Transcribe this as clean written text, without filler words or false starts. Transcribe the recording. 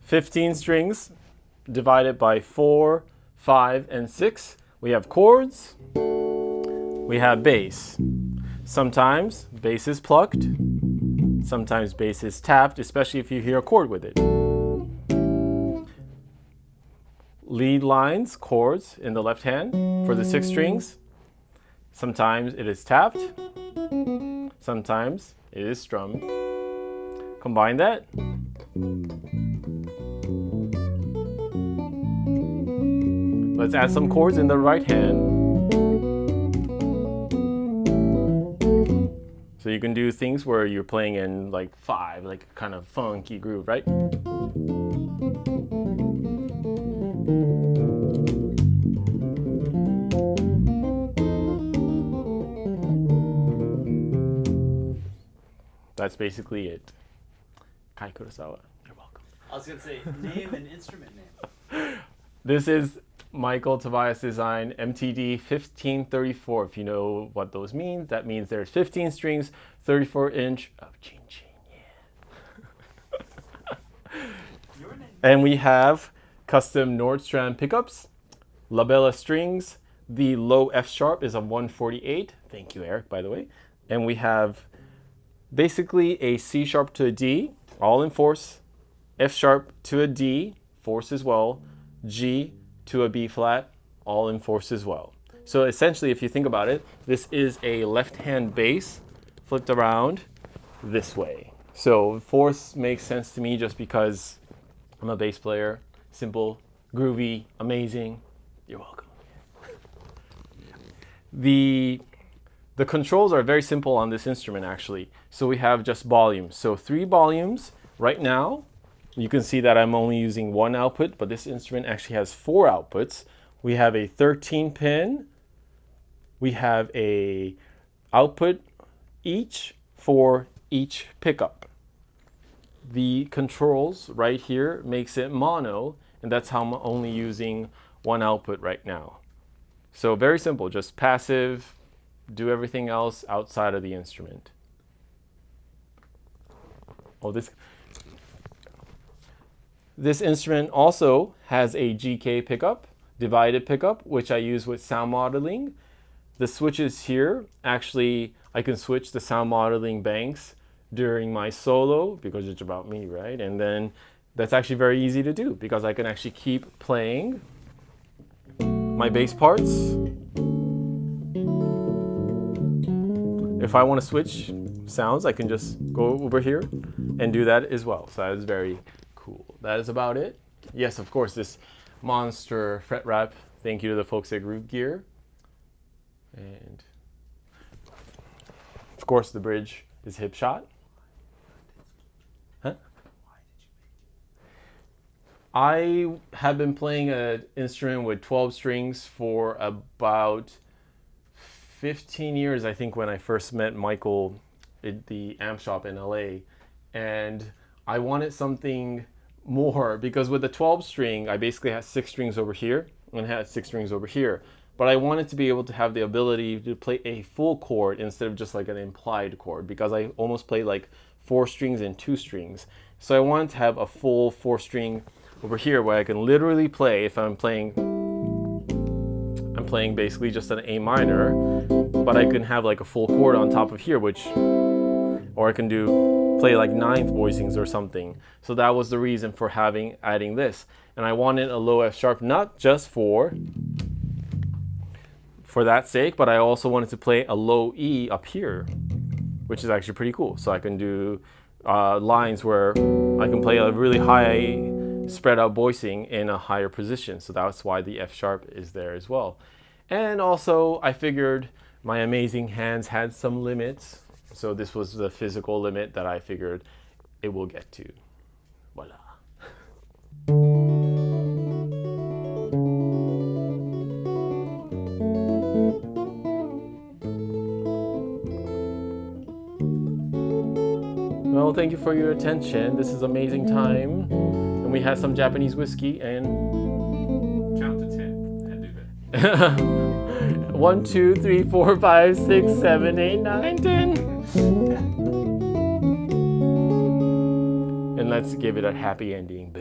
"15 strings divided by 4, 5, and 6. We have chords, we have bass. Sometimes bass is plucked, sometimes bass is tapped, especially if you hear a chord with it. Lead lines, chords in the left hand for the 6 strings. Sometimes it is tapped, sometimes it is strummed. Combine that. Let's add some chords in the right hand. So you can do things where you're playing in like 5, like kind of funky groove, right? That's basically it. Kai Kurosawa, you're welcome. I was going to say, name an instrument name. This is Michael Tobias design MTD 1534. If you know what those mean, that means there's 15 strings, 34-inch of chin chin, yeah. And we have custom Nordstrand pickups, labella strings. The low F sharp is a 148. Thank you, Eric, by the way. And we have basically a C sharp to a D, all in fourths, F sharp to a D, fourths as well, G to a B flat, all in fourths as well. So essentially, if you think about it, this is a left-hand bass flipped around this way. So fourths makes sense to me just because I'm a bass player. Simple, groovy, amazing. You're welcome. The controls are very simple on this instrument, actually. So we have just volumes. So 3 volumes right now. You can see that I'm only using 1 output, but this instrument actually has 4 outputs. We have a 13 pin. We have a output each for each pickup. The controls right here makes it mono, and that's how I'm only using 1 output right now. So very simple, just passive, do everything else outside of the instrument. Oh, This instrument also has a GK pickup, divided pickup, which I use with sound modeling. The switches here, actually, I can switch the sound modeling banks during my solo because it's about me, right? And then that's actually very easy to do because I can actually keep playing my bass parts. If I want to switch sounds, I can just go over here and do that as well. So that is very cool. That is about it. Yes, of course, this monster fret wrap. Thank you to the folks at Groove Gear. And of course, the bridge is hip shot. Huh? I have been playing an instrument with 12 strings for about 15 years, I think, when I first met Michael at the amp shop in LA. And I wanted something more because with the 12 string, I basically had 6 strings over here and had 6 strings over here. But I wanted to be able to have the ability to play a full chord instead of just like an implied chord because I almost play like 4 strings and 2 strings. So I wanted to have a full 4 string over here where I can literally play if I'm playing basically just an A minor. but I can have like a full chord on top of here, which, or I can play like ninth voicings or something. So that was the reason for adding this. And I wanted a low F sharp, not just for that sake, but I also wanted to play a low E up here, which is actually pretty cool. So I can do lines where I can play a really high spread out voicing in a higher position. So that's why the F sharp is there as well. And also I figured my amazing hands had some limits. So this was the physical limit that I figured it will get to. Voila. Well, thank you for your attention. This is amazing time. And we had some Japanese whiskey and... Count to 10 and do that. 1, 2, 3, 4, 5, 6, 7, 8, 9, 10. And let's give it a happy ending.